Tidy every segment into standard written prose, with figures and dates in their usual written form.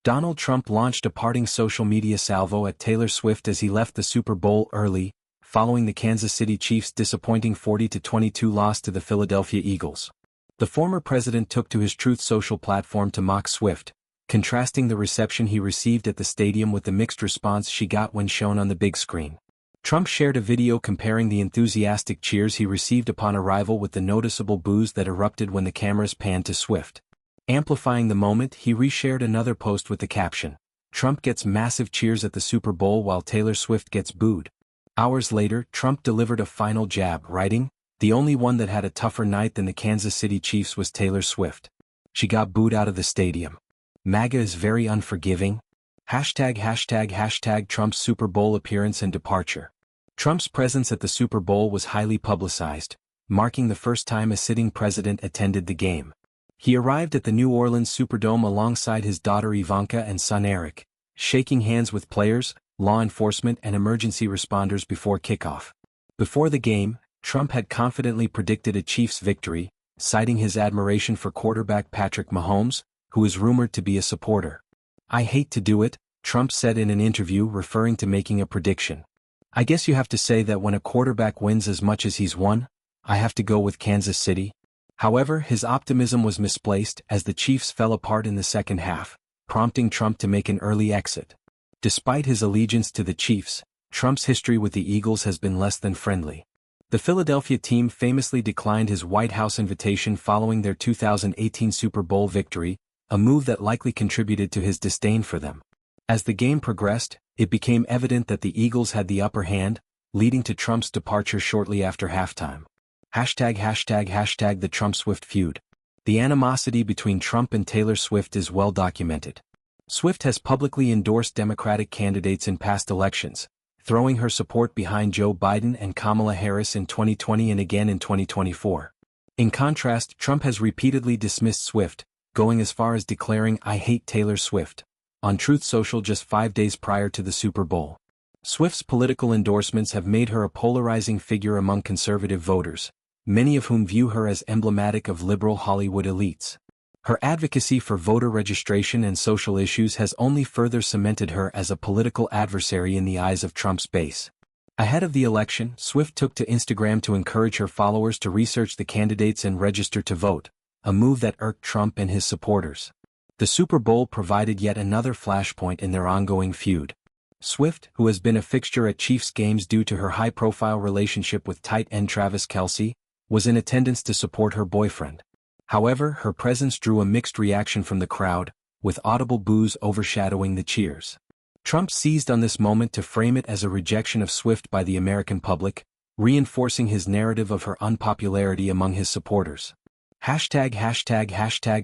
Donald Trump launched a parting social media salvo at Taylor Swift as he left the Super Bowl early, following the Kansas City Chiefs' disappointing 40-22 loss to the Philadelphia Eagles. The former president took to his Truth Social platform to mock Swift, contrasting the reception he received at the stadium with the mixed response she got when shown on the big screen. Trump shared a video comparing the enthusiastic cheers he received upon arrival with the noticeable boos that erupted when the cameras panned to Swift. Amplifying the moment, he reshared another post with the caption, "Trump gets massive cheers at the Super Bowl while Taylor Swift gets booed." Hours later, Trump delivered a final jab, writing, "The only one that had a tougher night than the Kansas City Chiefs was Taylor Swift. She got booed out of the stadium. MAGA is very unforgiving." Trump's Super Bowl appearance and departure. Trump's presence at the Super Bowl was highly publicized, marking the first time a sitting president attended the game. He arrived at the New Orleans Superdome alongside his daughter Ivanka and son Eric, shaking hands with players, law enforcement and emergency responders before kickoff. Before the game, Trump had confidently predicted a Chiefs victory, citing his admiration for quarterback Patrick Mahomes, who is rumored to be a supporter. "I hate to do it," Trump said in an interview referring to making a prediction. "I guess you have to say that when a quarterback wins as much as he's won, I have to go with Kansas City." However, his optimism was misplaced as the Chiefs fell apart in the second half, prompting Trump to make an early exit. Despite his allegiance to the Chiefs, Trump's history with the Eagles has been less than friendly. The Philadelphia team famously declined his White House invitation following their 2018 Super Bowl victory, a move that likely contributed to his disdain for them. As the game progressed, it became evident that the Eagles had the upper hand, leading to Trump's departure shortly after halftime. The Trump-Swift feud. The animosity between Trump and Taylor Swift is well documented. Swift has publicly endorsed Democratic candidates in past elections, throwing her support behind Joe Biden and Kamala Harris in 2020 and again in 2024. In contrast, Trump has repeatedly dismissed Swift, going as far as declaring "I hate Taylor Swift" on Truth Social just 5 days prior to the Super Bowl. Swift's political endorsements have made her a polarizing figure among conservative voters, many of whom view her as emblematic of liberal Hollywood elites. Her advocacy for voter registration and social issues has only further cemented her as a political adversary in the eyes of Trump's base. Ahead of the election, Swift took to Instagram to encourage her followers to research the candidates and register to vote, a move that irked Trump and his supporters. The Super Bowl provided yet another flashpoint in their ongoing feud. Swift, who has been a fixture at Chiefs games due to her high-profile relationship with tight end Travis Kelce, was in attendance to support her boyfriend. However, her presence drew a mixed reaction from the crowd, with audible boos overshadowing the cheers. Trump seized on this moment to frame it as a rejection of Swift by the American public, reinforcing his narrative of her unpopularity among his supporters.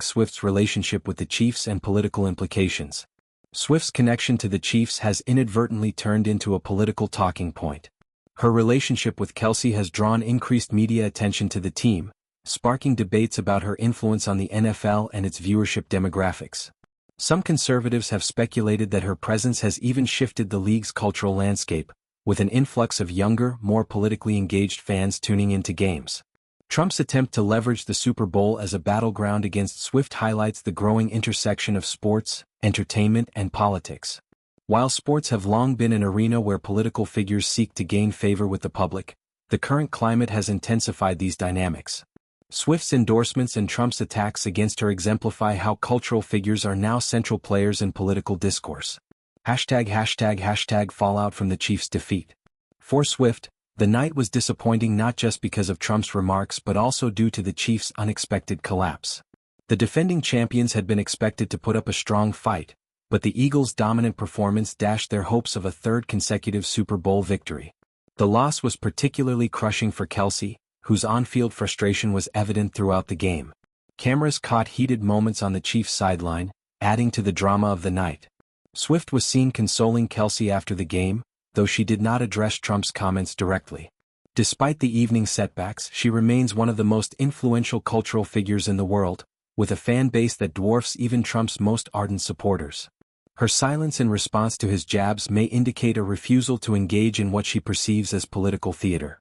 Swift's relationship with the Chiefs and political implications. Swift's connection to the Chiefs has inadvertently turned into a political talking point. Her relationship with Kelce has drawn increased media attention to the team, sparking debates about her influence on the NFL and its viewership demographics. Some conservatives have speculated that her presence has even shifted the league's cultural landscape, with an influx of younger, more politically engaged fans tuning into games. Trump's attempt to leverage the Super Bowl as a battleground against Swift highlights the growing intersection of sports, entertainment, and politics. While sports have long been an arena where political figures seek to gain favor with the public, the current climate has intensified these dynamics. Swift's endorsements and Trump's attacks against her exemplify how cultural figures are now central players in political discourse. Fallout from the Chiefs' defeat. For Swift, the night was disappointing not just because of Trump's remarks but also due to the Chiefs' unexpected collapse. The defending champions had been expected to put up a strong fight, but the Eagles' dominant performance dashed their hopes of a third consecutive Super Bowl victory. The loss was particularly crushing for Kelce, whose on-field frustration was evident throughout the game. Cameras caught heated moments on the Chiefs' sideline, adding to the drama of the night. Swift was seen consoling Kelce after the game, though she did not address Trump's comments directly. Despite the evening's setbacks, she remains one of the most influential cultural figures in the world, with a fan base that dwarfs even Trump's most ardent supporters. Her silence in response to his jabs may indicate a refusal to engage in what she perceives as political theater.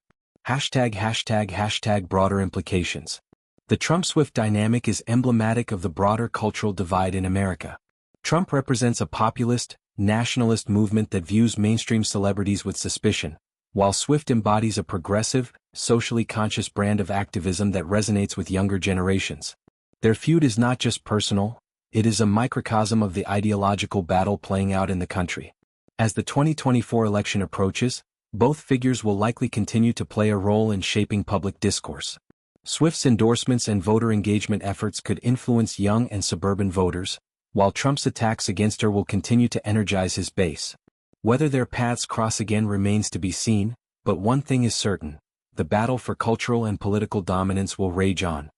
Broader implications. The Trump-Swift dynamic is emblematic of the broader cultural divide in America. Trump represents a populist, nationalist movement that views mainstream celebrities with suspicion, while Swift embodies a progressive, socially conscious brand of activism that resonates with younger generations. Their feud is not just personal, it is a microcosm of the ideological battle playing out in the country. As the 2024 election approaches, both figures will likely continue to play a role in shaping public discourse. Swift's endorsements and voter engagement efforts could influence young and suburban voters, while Trump's attacks against her will continue to energize his base. Whether their paths cross again remains to be seen, but one thing is certain: the battle for cultural and political dominance will rage on.